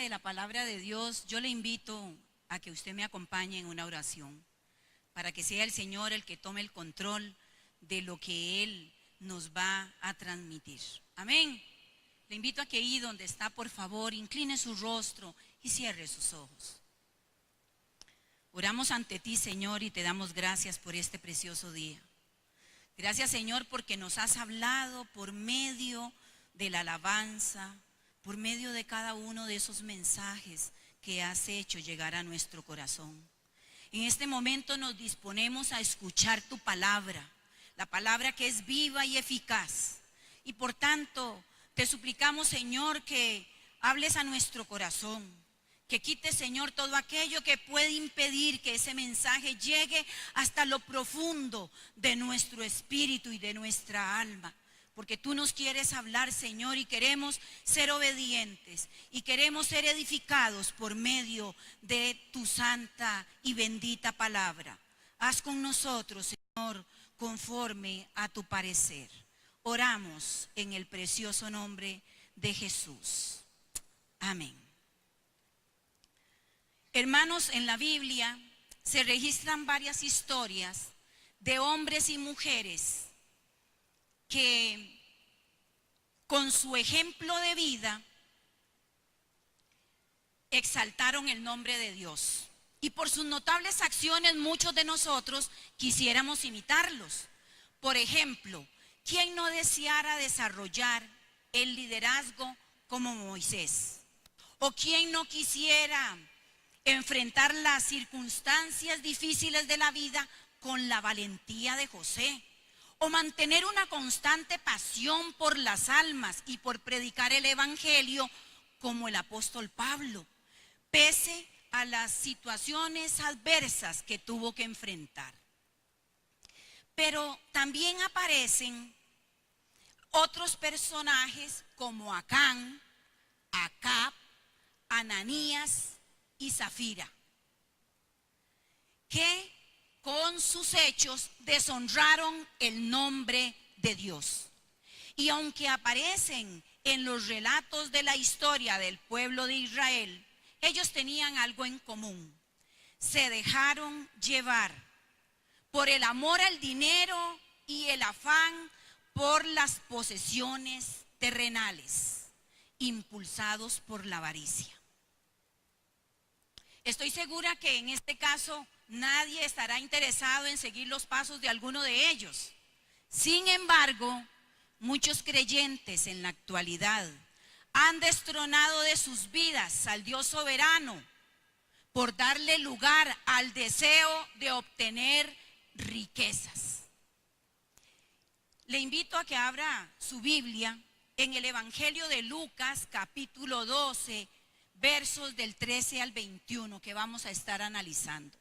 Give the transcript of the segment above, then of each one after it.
de la palabra de Dios, yo le invito a que usted me acompañe en una oración, para que sea el Señor el que tome el control de lo que Él nos va a transmitir. Amén. Le invito a que ahí donde está, por favor, incline su rostro y cierre sus ojos. Oramos ante ti, Señor, y te damos gracias por este precioso día. Gracias, Señor, porque nos has hablado por medio de la alabanza, por medio de cada uno de esos mensajes que has hecho llegar a nuestro corazón. En este momento nos disponemos a escuchar tu palabra, la palabra que es viva y eficaz. Y por tanto, te suplicamos, Señor, que hables a nuestro corazón, que quites, Señor, todo aquello que puede impedir que ese mensaje llegue hasta lo profundo de nuestro espíritu y de nuestra alma. Porque tú nos quieres hablar, Señor, y queremos ser obedientes y queremos ser edificados por medio de tu santa y bendita palabra. Haz con nosotros, Señor, conforme a tu parecer. Oramos en el precioso nombre de Jesús. Amén. Hermanos, en la Biblia se registran varias historias de hombres y mujeres que con su ejemplo de vida exaltaron el nombre de Dios. Y por sus notables acciones muchos de nosotros quisiéramos imitarlos. Por ejemplo, ¿quién no deseara desarrollar el liderazgo como Moisés? ¿O quién no quisiera enfrentar las circunstancias difíciles de la vida con la valentía de José? ¿O mantener una constante pasión por las almas y por predicar el evangelio como el apóstol Pablo, pese a las situaciones adversas que tuvo que enfrentar? Pero también aparecen otros personajes como Acán, Acab, Ananías y Zafira, que con sus hechos deshonraron el nombre de Dios. Y aunque aparecen en los relatos de la historia del pueblo de Israel, ellos tenían algo en común. Se dejaron llevar por el amor al dinero y el afán por las posesiones terrenales, impulsados por la avaricia. Estoy segura que en este caso nadie estará interesado en seguir los pasos de alguno de ellos. Sin embargo, muchos creyentes en la actualidad han destronado de sus vidas al Dios soberano por darle lugar al deseo de obtener riquezas. Le invito a que abra su Biblia en el Evangelio de Lucas, capítulo 12, versos del 13 al 21, que vamos a estar analizando.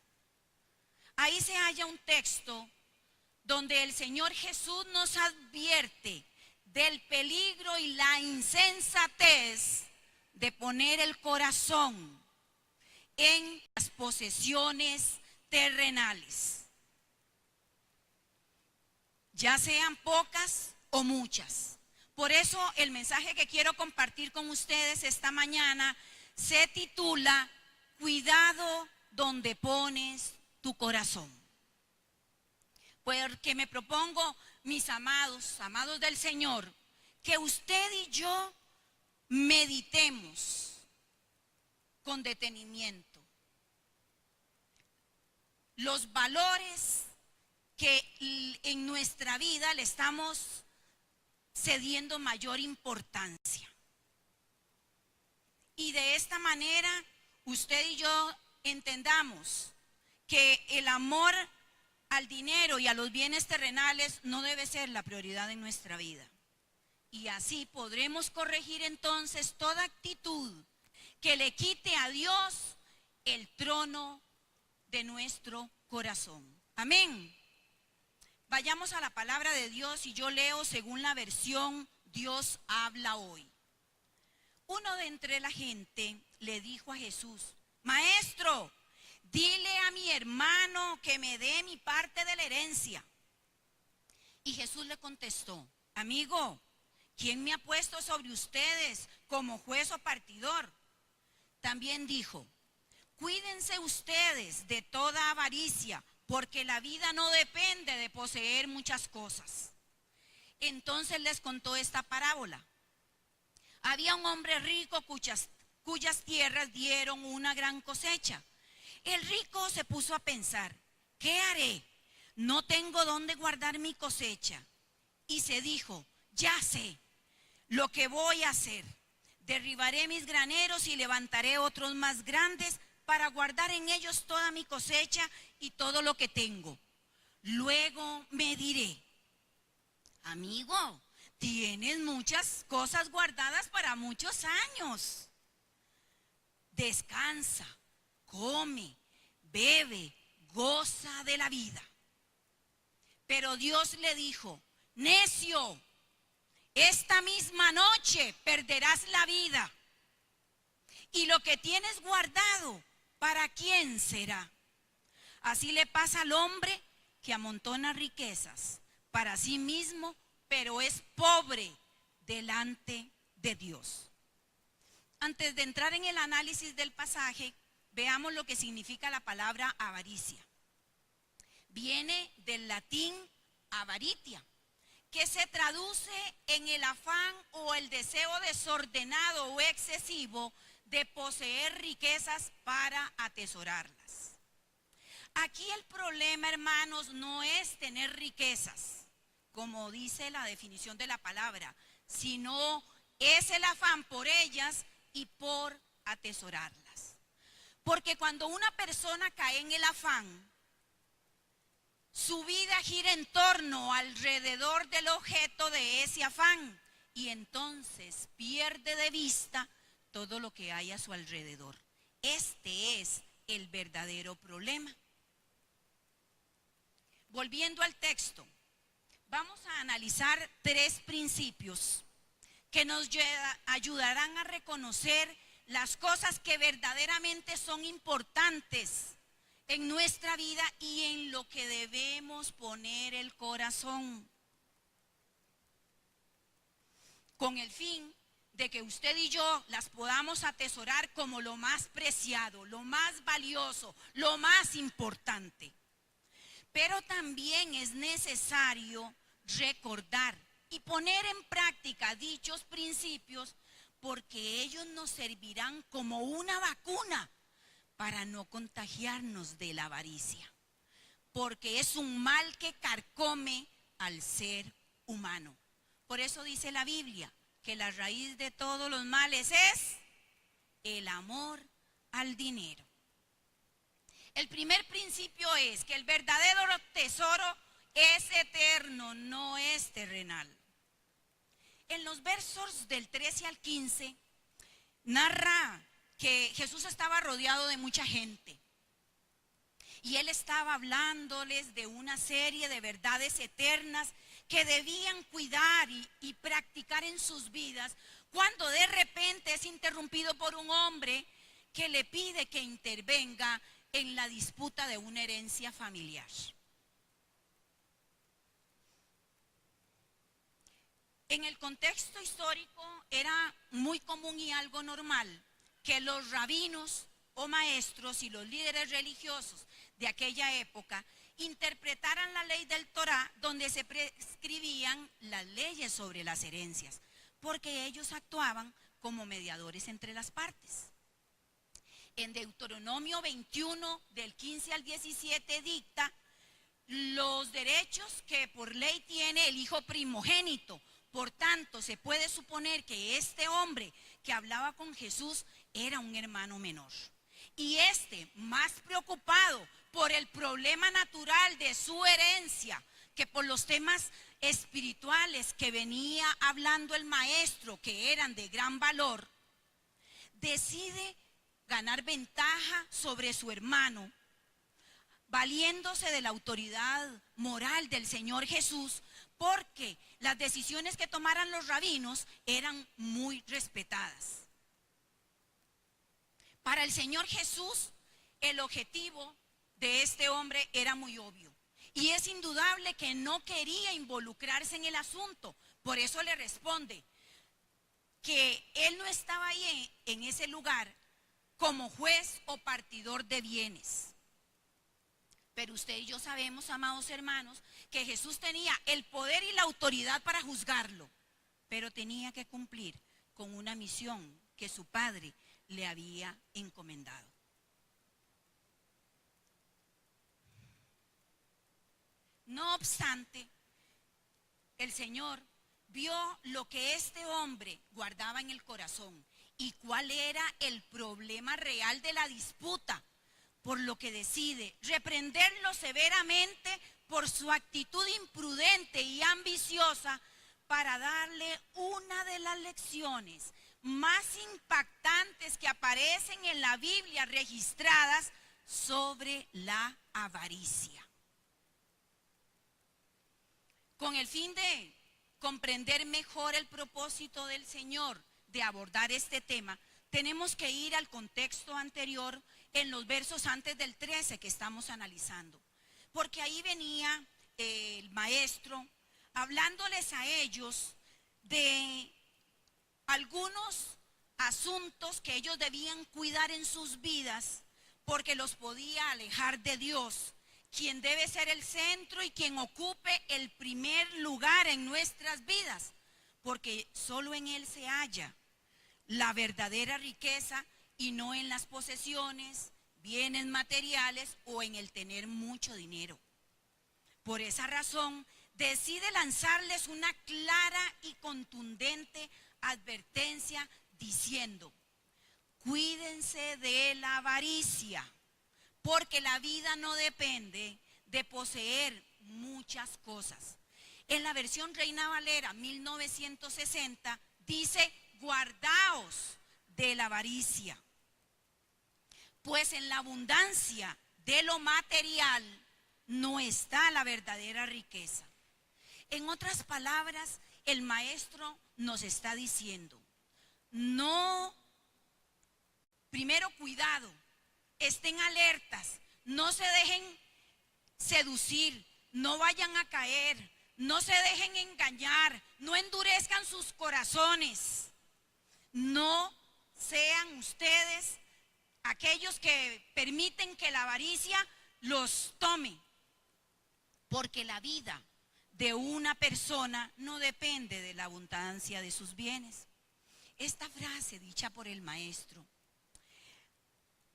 Ahí se halla un texto donde el Señor Jesús nos advierte del peligro y la insensatez de poner el corazón en las posesiones terrenales, ya sean pocas o muchas. Por eso el mensaje que quiero compartir con ustedes esta mañana se titula Cuidado donde pones tu corazón. Porque me propongo, mis amados, amados del Señor, que usted y yo meditemos con detenimiento los valores que en nuestra vida le estamos cediendo mayor importancia. Y de esta manera usted y yo entendamos que el amor al dinero y a los bienes terrenales no debe ser la prioridad en nuestra vida. Y así podremos corregir entonces toda actitud que le quite a Dios el trono de nuestro corazón. Amén. Vayamos a la palabra de Dios y yo leo según la versión Dios habla hoy. Uno de entre la gente le dijo a Jesús: Maestro, dile a mi hermano que me dé mi parte de la herencia. Y Jesús le contestó: Amigo, ¿quién me ha puesto sobre ustedes como juez o partidor? También dijo: cuídense ustedes de toda avaricia, porque la vida no depende de poseer muchas cosas. Entonces les contó esta parábola. Había un hombre rico cuyas tierras dieron una gran cosecha. El rico se puso a pensar: ¿qué haré? No tengo dónde guardar mi cosecha. Y se dijo: ya sé lo que voy a hacer. Derribaré mis graneros y levantaré otros más grandes para guardar en ellos toda mi cosecha y todo lo que tengo. Luego me diré: amigo, tienes muchas cosas guardadas para muchos años. Descansa, come, bebe, goza de la vida. Pero Dios le dijo: necio, esta misma noche perderás la vida. Y lo que tienes guardado, ¿para quién será? Así le pasa al hombre que amontona riquezas para sí mismo, pero es pobre delante de Dios. Antes de entrar en el análisis del pasaje, veamos lo que significa la palabra avaricia. Viene del latín avaritia, que se traduce en el afán o el deseo desordenado o excesivo de poseer riquezas para atesorarlas. Aquí el problema, hermanos, no es tener riquezas, como dice la definición de la palabra, sino es el afán por ellas y por atesorarlas. Porque cuando una persona cae en el afán, su vida gira en torno, alrededor del objeto de ese afán, y entonces pierde de vista todo lo que hay a su alrededor. Este es el verdadero problema. Volviendo al texto, vamos a analizar 3 principios que nos ayudarán a reconocer las cosas que verdaderamente son importantes en nuestra vida y en lo que debemos poner el corazón, con el fin de que usted y yo las podamos atesorar como lo más preciado, lo más valioso, lo más importante. Pero también es necesario recordar y poner en práctica dichos principios, porque ellos nos servirán como una vacuna para no contagiarnos de la avaricia, porque es un mal que carcome al ser humano. Por eso dice la Biblia que la raíz de todos los males es el amor al dinero. El primer principio es que el verdadero tesoro es eterno, no es terrenal. En los versos del 13 al 15 narra que Jesús estaba rodeado de mucha gente y él estaba hablándoles de una serie de verdades eternas que debían cuidar y practicar en sus vidas, cuando de repente es interrumpido por un hombre que le pide que intervenga en la disputa de una herencia familiar. En el contexto histórico era muy común y algo normal que los rabinos o maestros y los líderes religiosos de aquella época interpretaran la ley del Torá, donde se prescribían las leyes sobre las herencias, porque ellos actuaban como mediadores entre las partes. En Deuteronomio 21, del 15 al 17, dicta los derechos que por ley tiene el hijo primogénito. Por tanto, se puede suponer que este hombre que hablaba con Jesús era un hermano menor. Y más preocupado por el problema natural de su herencia que por los temas espirituales que venía hablando el maestro, que eran de gran valor, decide ganar ventaja sobre su hermano, valiéndose de la autoridad moral del Señor Jesús, porque las decisiones que tomaran los rabinos eran muy respetadas. Para el Señor Jesús, el objetivo de este hombre era muy obvio, y es indudable que no quería involucrarse en el asunto. Por eso le responde que él no estaba ahí en ese lugar como juez o partidor de bienes. Pero usted y yo sabemos, amados hermanos, que Jesús tenía el poder y la autoridad para juzgarlo, pero tenía que cumplir con una misión que su Padre le había encomendado. No obstante, el Señor vio lo que este hombre guardaba en el corazón y cuál era el problema real de la disputa, por lo que decide reprenderlo severamente por su actitud imprudente y ambiciosa para darle una de las lecciones más impactantes que aparecen en la Biblia registradas sobre la avaricia. Con el fin de comprender mejor el propósito del Señor de abordar este tema, tenemos que ir al contexto anterior en los versos antes del 13 que estamos analizando. Porque ahí venía el maestro hablándoles a ellos de algunos asuntos que ellos debían cuidar en sus vidas porque los podía alejar de Dios, quien debe ser el centro y quien ocupe el primer lugar en nuestras vidas, porque solo en Él se halla la verdadera riqueza y no en las posesiones, bienes materiales o en el tener mucho dinero. Por esa razón, decide lanzarles una clara y contundente advertencia diciendo: cuídense de la avaricia, porque la vida no depende de poseer muchas cosas. En la versión Reina Valera 1960 dice: guardaos de la avaricia, pues en la abundancia de lo material no está la verdadera riqueza. En otras palabras, el maestro nos está diciendo: no, primero cuidado, estén alertas, no se dejen seducir, no vayan a caer, no se dejen engañar, no endurezcan sus corazones, no sean ustedes aquellos que permiten que la avaricia los tome, porque la vida de una persona no depende de la abundancia de sus bienes. Esta frase dicha por el maestro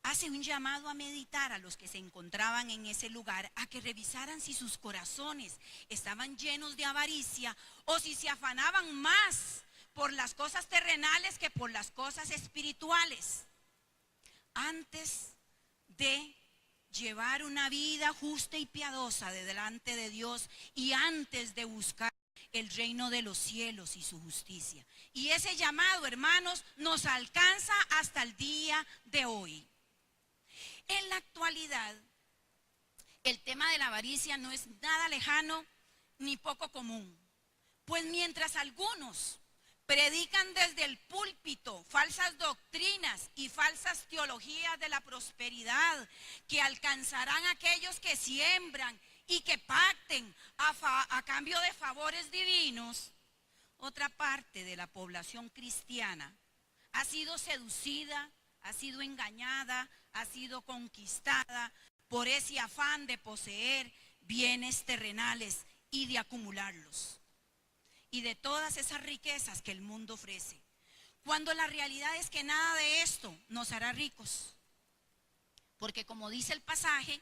hace un llamado a meditar a los que se encontraban en ese lugar, a que revisaran si sus corazones estaban llenos de avaricia o si se afanaban más por las cosas terrenales que por las cosas espirituales. Antes de llevar una vida justa y piadosa de delante de Dios y antes de buscar el reino de los cielos y su justicia. Y ese llamado, hermanos, nos alcanza hasta el día de hoy. En la actualidad, el tema de la avaricia no es nada lejano ni poco común. Pues mientras algunos predican desde el púlpito falsas doctrinas y falsas teologías de la prosperidad que alcanzarán a aquellos que siembran y que pacten a cambio de favores divinos, otra parte de la población cristiana ha sido seducida, ha sido engañada, ha sido conquistada por ese afán de poseer bienes terrenales y de acumularlos, y de todas esas riquezas que el mundo ofrece, cuando la realidad es que nada de esto nos hará ricos, porque como dice el pasaje,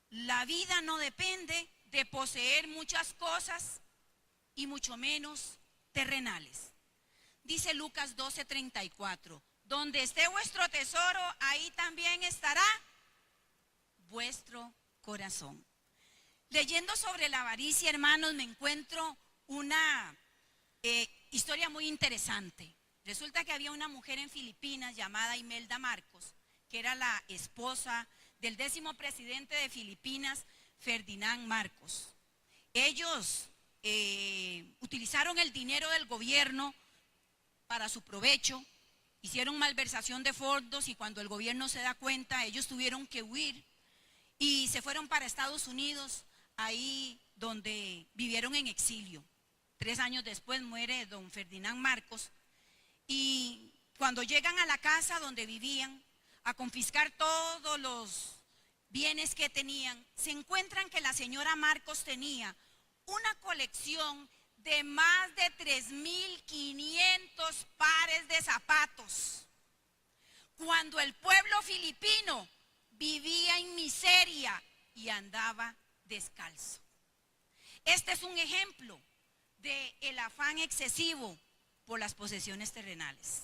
la vida no depende de poseer muchas cosas y mucho menos terrenales. Dice Lucas 12:34, donde esté vuestro tesoro, ahí también estará vuestro corazón. Leyendo sobre la avaricia, hermanos, me encuentro una historia muy interesante. Resulta que había una mujer en Filipinas llamada Imelda Marcos, que era la esposa del 10º presidente de Filipinas, Ferdinand Marcos. Ellos utilizaron el dinero del gobierno para su provecho, hicieron malversación de fondos y cuando el gobierno se da cuenta, ellos tuvieron que huir y se fueron para Estados Unidos, ahí donde vivieron en exilio. 3 años después muere don Ferdinand Marcos y cuando llegan a la casa donde vivían, a confiscar todos los bienes que tenían, se encuentran que la señora Marcos tenía una colección de más de 3.500 pares de zapatos, cuando el pueblo filipino vivía en miseria y andaba descalzo. Este es un ejemplo del afán excesivo por las posesiones terrenales.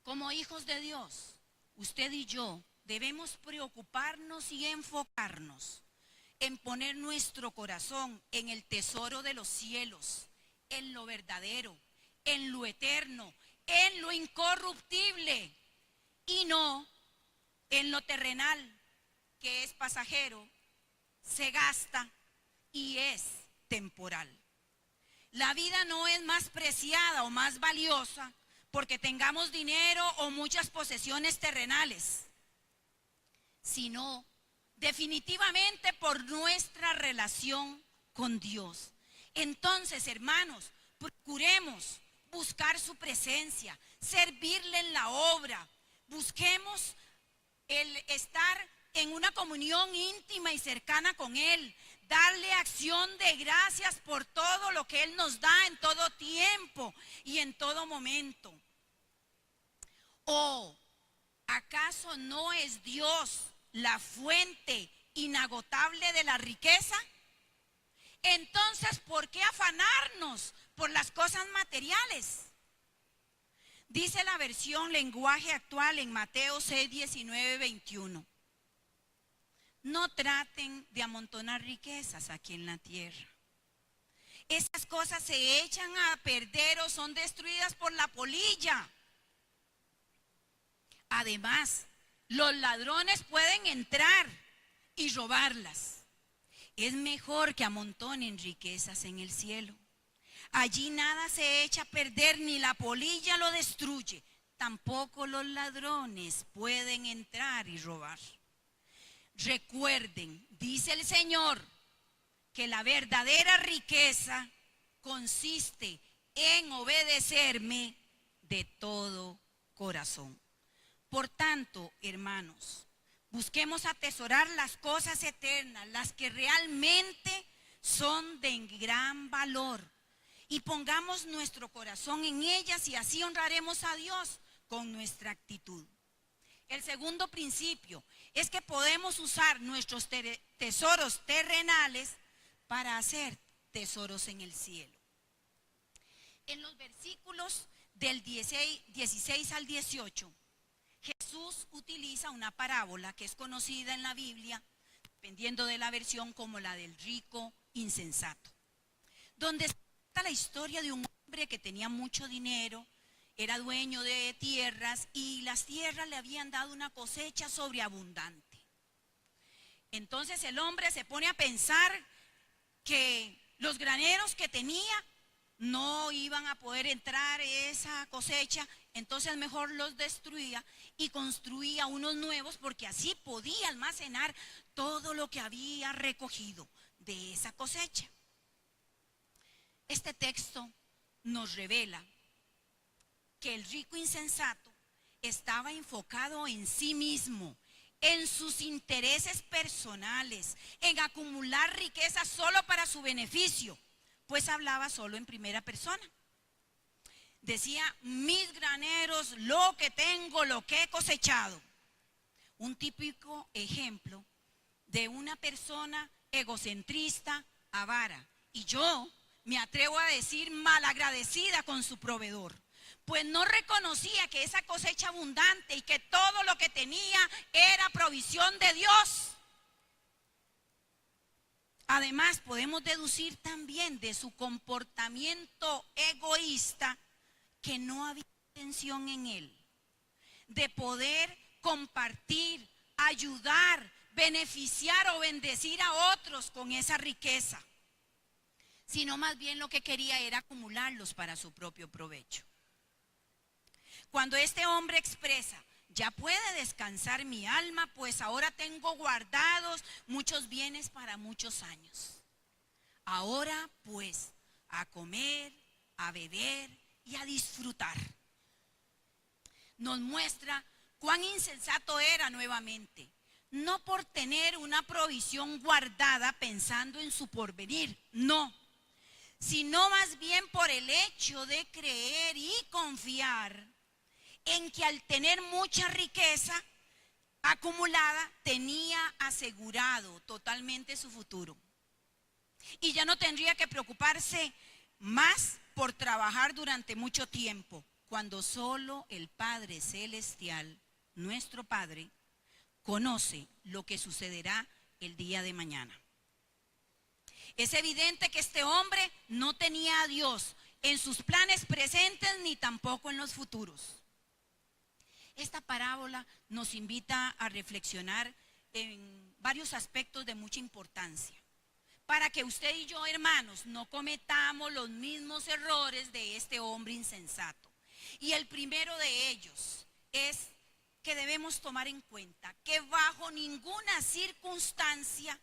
Como hijos de Dios, usted y yo debemos preocuparnos y enfocarnos en poner nuestro corazón en el tesoro de los cielos, en lo verdadero, en lo eterno, en lo incorruptible, y no en lo terrenal, que es pasajero, se gasta y es temporal. La vida no es más preciada o más valiosa porque tengamos dinero o muchas posesiones terrenales, sino definitivamente por nuestra relación con Dios. Entonces, hermanos, procuremos buscar su presencia, servirle en la obra, busquemos el estar en una comunión íntima y cercana con Él, darle acción de gracias por todo lo que Él nos da en todo tiempo y en todo momento. ¿O acaso no es Dios la fuente inagotable de la riqueza? Entonces, ¿por qué afanarnos por las cosas materiales? Dice la versión lenguaje actual en Mateo 6, 19, 21. No traten de amontonar riquezas aquí en la tierra. Esas cosas se echan a perder o son destruidas por la polilla. Además, los ladrones pueden entrar y robarlas. Es mejor que amontonen riquezas en el cielo. Allí nada se echa a perder, ni la polilla lo destruye. Tampoco los ladrones pueden entrar y robar. Recuerden, dice el Señor, que la verdadera riqueza consiste en obedecerme de todo corazón. Por tanto, hermanos, busquemos atesorar las cosas eternas, las que realmente son de gran valor, y pongamos nuestro corazón en ellas, y así honraremos a Dios con nuestra actitud. El segundo principio es que podemos usar nuestros tesoros terrenales para hacer tesoros en el cielo. En los versículos del 16 al 18, Jesús utiliza una parábola que es conocida en la Biblia, dependiendo de la versión, como la del rico insensato, donde está la historia de un hombre que tenía mucho dinero, era dueño de tierras y las tierras le habían dado una cosecha sobreabundante. Entonces el hombre se pone a pensar que los graneros que tenía no iban a poder entrar esa cosecha, entonces mejor los destruía y construía unos nuevos, porque así podía almacenar todo lo que había recogido de esa cosecha. Este texto nos revela que el rico insensato estaba enfocado en sí mismo, en sus intereses personales, en acumular riquezas solo para su beneficio, pues hablaba solo en primera persona. Decía: mis graneros, lo que tengo, lo que he cosechado. Un típico ejemplo de una persona egocentrista, avara, y yo me atrevo a decir malagradecida con su proveedor, pues no reconocía que esa cosecha abundante y que todo lo que tenía era provisión de Dios. Además, podemos deducir también de su comportamiento egoísta que no había intención en él de poder compartir, ayudar, beneficiar o bendecir a otros con esa riqueza, sino más bien lo que quería era acumularlos para su propio provecho. Cuando este hombre expresa: ya puede descansar mi alma, pues ahora tengo guardados muchos bienes para muchos años. Ahora pues, a comer, a beber y a disfrutar. nos muestra cuán insensato era nuevamente. No por tener una provisión guardada pensando en su porvenir, no, sino más bien por el hecho de creer y confiar en que al tener mucha riqueza acumulada tenía asegurado totalmente su futuro. Y ya no tendría que preocuparse más por trabajar durante mucho tiempo, cuando solo el Padre Celestial, nuestro Padre, conoce lo que sucederá el día de mañana. Es evidente que este hombre no tenía a Dios en sus planes presentes ni tampoco en los futuros. Esta parábola nos invita a reflexionar en varios aspectos de mucha importancia, para que usted y yo, hermanos, no cometamos los mismos errores de este hombre insensato. Y el primero de ellos es que debemos tomar en cuenta que bajo ninguna circunstancia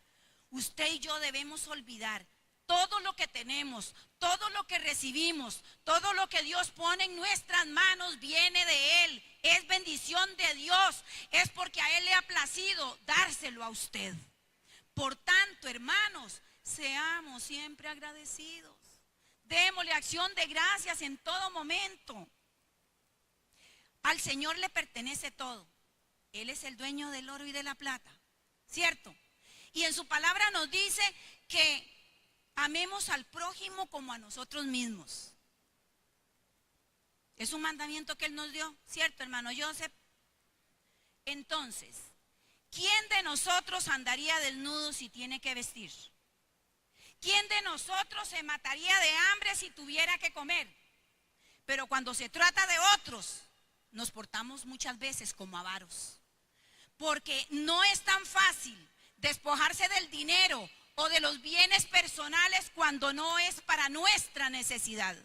usted y yo debemos olvidar todo lo que tenemos, todo lo que recibimos, todo lo que Dios pone en nuestras manos viene de Él, es bendición de Dios, es porque a Él le ha placido dárselo a usted. Por tanto, hermanos, seamos siempre agradecidos, démosle acción de gracias en todo momento. Al Señor le pertenece todo, Él es el dueño del oro y de la plata, ¿cierto? Y en su palabra nos dice que amemos al prójimo como a nosotros mismos. Es un mandamiento que Él nos dio, ¿cierto, hermano Joseph? Entonces, ¿quién de nosotros andaría desnudo si tiene que vestir? ¿Quién de nosotros se mataría de hambre si tuviera que comer? Pero cuando se trata de otros, nos portamos muchas veces como avaros, porque no es tan fácil despojarse del dinero o de los bienes personales cuando no es para nuestra necesidad,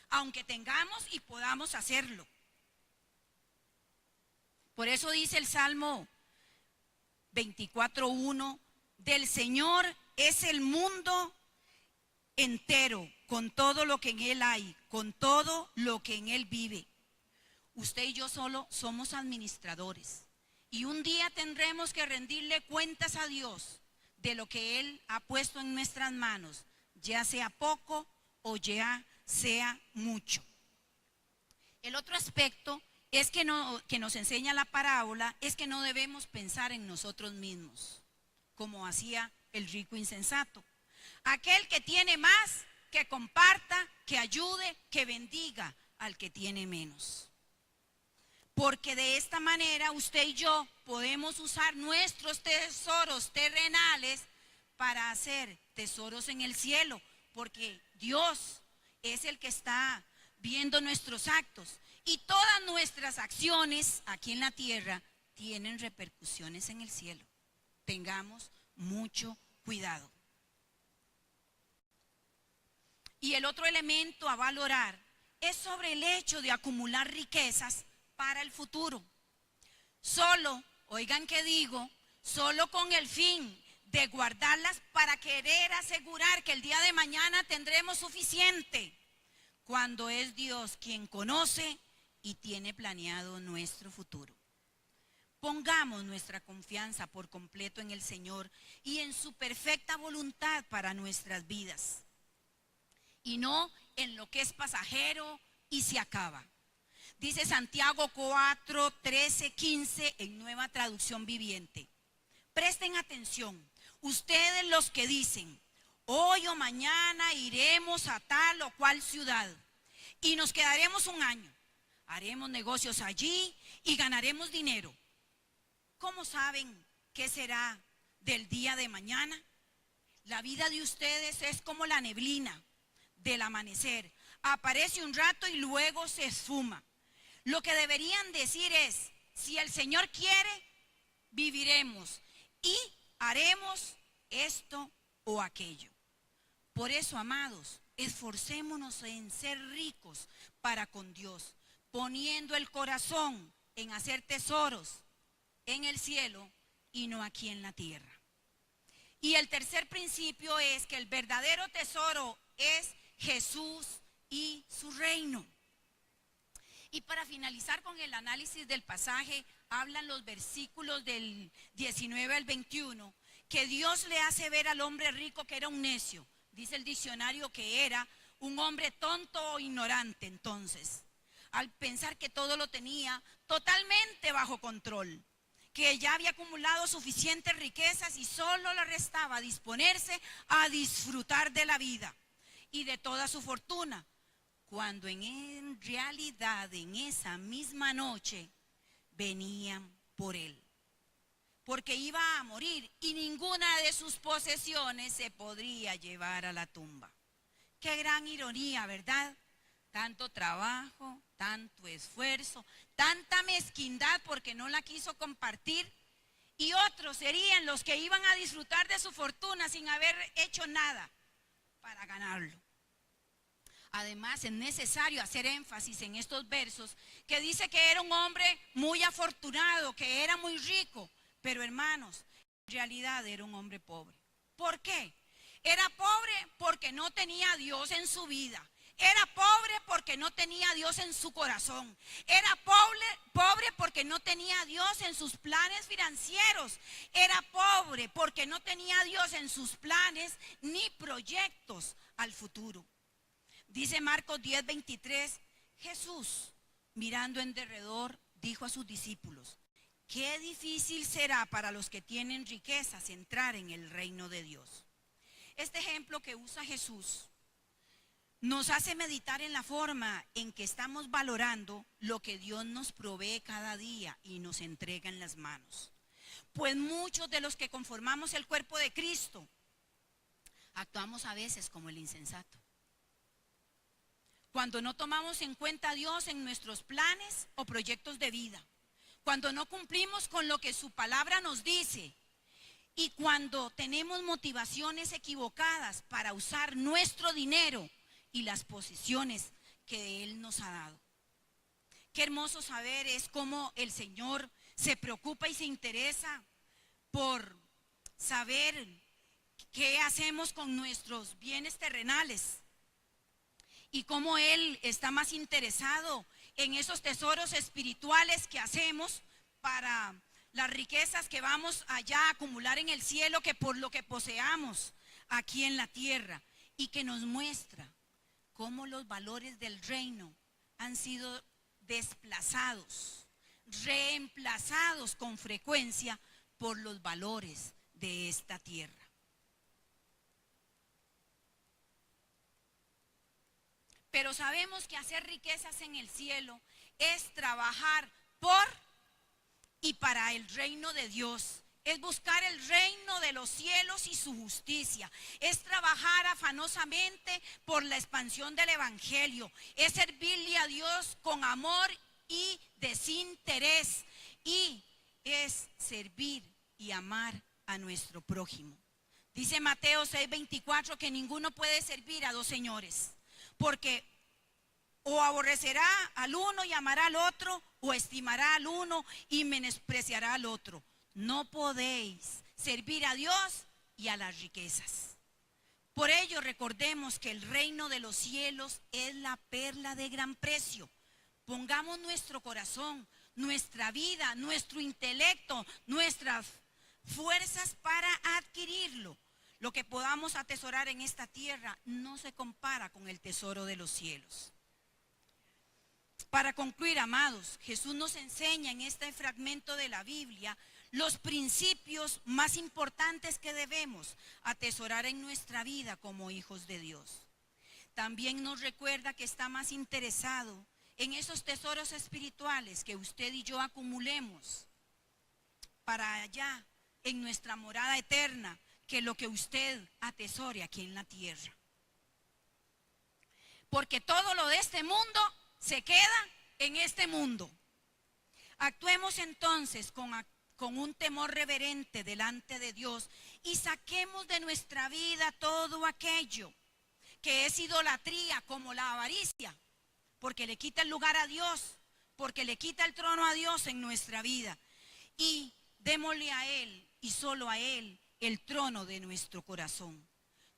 aunque tengamos y podamos hacerlo. Por eso dice el Salmo 24:1, del Señor es el mundo entero, con todo lo que en Él hay, con todo lo que en Él vive. Usted y yo solo somos administradores, y un día tendremos que rendirle cuentas a Dios de lo que Él ha puesto en nuestras manos, ya sea poco o ya sea mucho. El otro aspecto es que nos enseña la parábola es que no debemos pensar en nosotros mismos, como hacía el rico insensato. Aquel que tiene más, que comparta, que ayude, que bendiga al que tiene menos. Porque de esta manera usted y yo podemos usar nuestros tesoros terrenales para hacer tesoros en el cielo, porque Dios es el que está viendo nuestros actos y todas nuestras acciones aquí en la tierra tienen repercusiones en el cielo. Tengamos mucho cuidado. Y el otro elemento a valorar es sobre el hecho de acumular riquezas para el futuro. Solo, oigan que digo, solo con el fin de guardarlas para querer asegurar que el día de mañana tendremos suficiente, cuando es Dios quien conoce y tiene planeado nuestro futuro. Pongamos nuestra confianza por completo en el Señor y en su perfecta voluntad para nuestras vidas, y no en lo que es pasajero y se acaba. Dice Santiago 4, 13, 15 en Nueva Traducción Viviente. Presten atención, ustedes los que dicen, hoy o mañana iremos a tal o cual ciudad y nos quedaremos un año, haremos negocios allí y ganaremos dinero. ¿Cómo saben qué será del día de mañana? La vida de ustedes es como la neblina del amanecer, aparece un rato y luego se esfuma. Lo que deberían decir es, si el Señor quiere, viviremos y haremos esto o aquello. Por eso, amados, esforcémonos en ser ricos para con Dios, poniendo el corazón en hacer tesoros en el cielo y no aquí en la tierra. Y el tercer principio es que el verdadero tesoro es Jesús y su reino. Y para finalizar con el análisis del pasaje, hablan los versículos del 19 al 21, que Dios le hace ver al hombre rico que era un necio. Dice el diccionario que era un hombre tonto o ignorante entonces, al pensar que todo lo tenía totalmente bajo control, que ya había acumulado suficientes riquezas y solo le restaba disponerse a disfrutar de la vida y de toda su fortuna, cuando en realidad en esa misma noche venían por él, porque iba a morir y ninguna de sus posesiones se podría llevar a la tumba. Qué gran ironía, ¿verdad? Tanto trabajo, tanto esfuerzo, tanta mezquindad porque no la quiso compartir, y otros serían los que iban a disfrutar de su fortuna sin haber hecho nada para ganarlo. Además, es necesario hacer énfasis en estos versos que dice que era un hombre muy afortunado, que era muy rico, pero hermanos, en realidad era un hombre pobre. ¿Por qué? Era pobre porque no tenía a Dios en su vida. Era pobre porque no tenía a Dios en su corazón. Era pobre porque no tenía a Dios en sus planes financieros. Era pobre porque no tenía a Dios en sus planes ni proyectos al futuro. Dice Marcos 10:23, Jesús, mirando en derredor, dijo a sus discípulos: qué difícil será para los que tienen riquezas entrar en el reino de Dios. Este ejemplo que usa Jesús nos hace meditar en la forma en que estamos valorando lo que Dios nos provee cada día y nos entrega en las manos. Pues muchos de los que conformamos el cuerpo de Cristo actuamos a veces como el insensato, cuando no tomamos en cuenta a Dios en nuestros planes o proyectos de vida, cuando no cumplimos con lo que su palabra nos dice y cuando tenemos motivaciones equivocadas para usar nuestro dinero y las posiciones que Él nos ha dado. Qué hermoso saber es cómo el Señor se preocupa y se interesa por saber qué hacemos con nuestros bienes terrenales y cómo Él está más interesado en esos tesoros espirituales que hacemos para las riquezas que vamos allá a acumular en el cielo, que por lo que poseamos aquí en la tierra, y que nos muestra cómo los valores del reino han sido desplazados, reemplazados con frecuencia por los valores de esta tierra. Pero sabemos que hacer riquezas en el cielo es trabajar por y para el reino de Dios. Es buscar el reino de los cielos y su justicia. Es trabajar afanosamente por la expansión del evangelio. Es servirle a Dios con amor y desinterés. Y es servir y amar a nuestro prójimo. Dice Mateo 6:24 que ninguno puede servir a dos señores, porque o aborrecerá al uno y amará al otro, o estimará al uno y menospreciará al otro. No podéis servir a Dios y a las riquezas. Por ello recordemos que el reino de los cielos es la perla de gran precio. Pongamos nuestro corazón, nuestra vida, nuestro intelecto, nuestras fuerzas para adquirirlo. Lo que podamos atesorar en esta tierra no se compara con el tesoro de los cielos. Para concluir, amados, Jesús nos enseña en este fragmento de la Biblia los principios más importantes que debemos atesorar en nuestra vida como hijos de Dios. También nos recuerda que está más interesado en esos tesoros espirituales que usted y yo acumulemos para allá en nuestra morada eterna, que lo que usted atesore aquí en la tierra. Porque todo lo de este mundo se queda en este mundo. Actuemos entonces con un temor reverente delante de Dios y saquemos de nuestra vida todo aquello que es idolatría, como la avaricia, porque le quita el lugar a Dios, porque le quita el trono a Dios en nuestra vida, y démosle a Él y solo a Él el trono de nuestro corazón.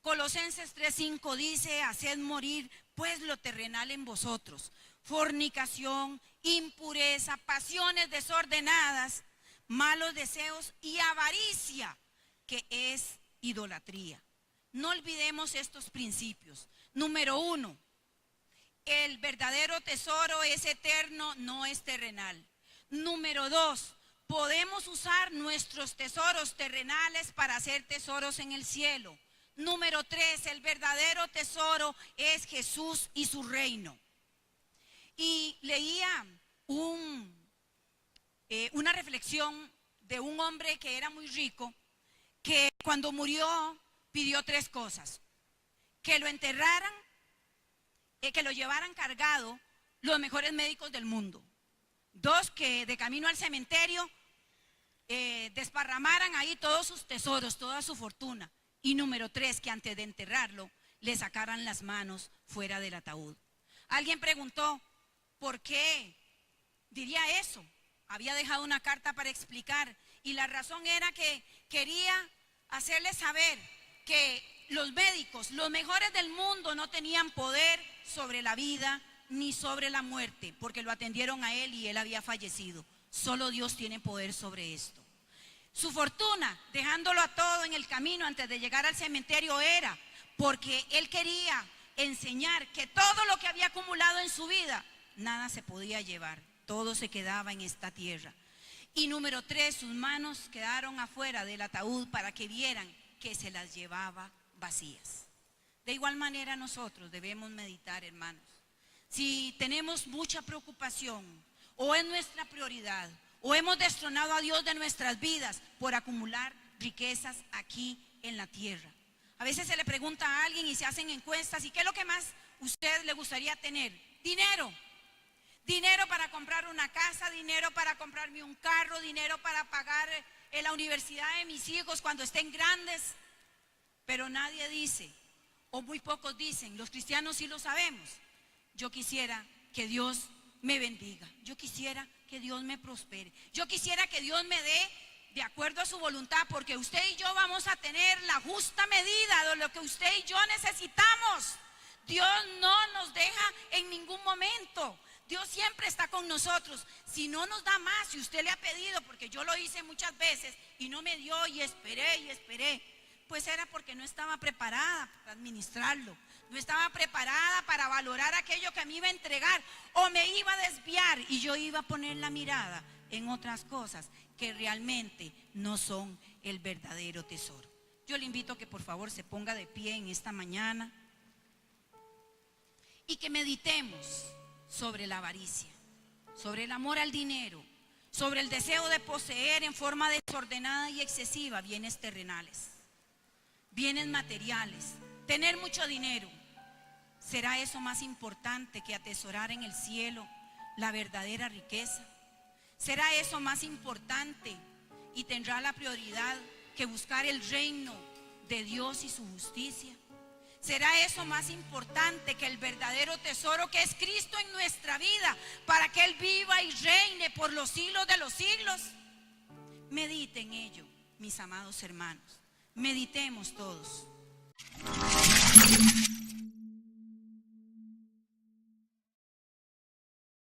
Colosenses 3:5 dice: haced morir pues lo terrenal en vosotros: fornicación, impureza, pasiones desordenadas, malos deseos y avaricia, que es idolatría. No olvidemos estos principios. Número 1, el verdadero tesoro es eterno, no es terrenal. Número 2, podemos usar nuestros tesoros terrenales para hacer tesoros en el cielo. Número 3, el verdadero tesoro es Jesús y su reino. Y leía una reflexión de un hombre que era muy rico, que cuando murió pidió 3 cosas: que lo enterraran, que lo llevaran cargado los mejores médicos del mundo; 2, que de camino al cementerio desparramaran ahí todos sus tesoros, toda su fortuna; y número 3, que antes de enterrarlo le sacaran las manos fuera del ataúd. Alguien preguntó por qué diría eso. Había dejado una carta para explicar, y la razón era que quería hacerles saber que los médicos, los mejores del mundo, no tenían poder sobre la vida ni sobre la muerte, porque lo atendieron a él y él había fallecido. Solo Dios tiene poder sobre esto. Su fortuna, dejándolo a todo en el camino antes de llegar al cementerio, era porque él quería enseñar que todo lo que había acumulado en su vida, nada se podía llevar, todo se quedaba en esta tierra. Y número 3, sus manos quedaron afuera del ataúd para que vieran que se las llevaba vacías. De igual manera nosotros debemos meditar, hermanos. Si tenemos mucha preocupación, o es nuestra prioridad, o hemos destronado a Dios de nuestras vidas por acumular riquezas aquí en la tierra. A veces se le pregunta a alguien y se hacen encuestas: ¿y qué es lo que más a usted le gustaría tener? Dinero. Dinero para comprar una casa, dinero para comprarme un carro, dinero para pagar la universidad de mis hijos cuando estén grandes. Pero nadie dice, o muy pocos dicen, los cristianos sí lo sabemos: yo quisiera que Dios me bendiga, yo quisiera que Dios me prospere, yo quisiera que Dios me dé de acuerdo a su voluntad, porque usted y yo vamos a tener la justa medida de lo que usted y yo necesitamos. Dios no nos deja en ningún momento. Dios siempre está con nosotros. Si no nos da más, si usted le ha pedido, porque yo lo hice muchas veces y no me dio, y esperé, pues era porque no estaba preparada para administrarlo, no estaba preparada para valorar aquello que me iba a entregar, o me iba a desviar y yo iba a poner la mirada en otras cosas que realmente no son el verdadero tesoro. Yo le invito a que por favor se ponga de pie en esta mañana y que meditemos sobre la avaricia, sobre el amor al dinero, sobre el deseo de poseer en forma desordenada y excesiva bienes terrenales, bienes materiales, tener mucho dinero. ¿Será eso más importante que atesorar en el cielo la verdadera riqueza? ¿Será eso más importante y tendrá la prioridad que buscar el reino de Dios y su justicia? ¿Será eso más importante que el verdadero tesoro que es Cristo en nuestra vida, para que Él viva y reine por los siglos de los siglos? Medite en ello, mis amados hermanos. Meditemos todos.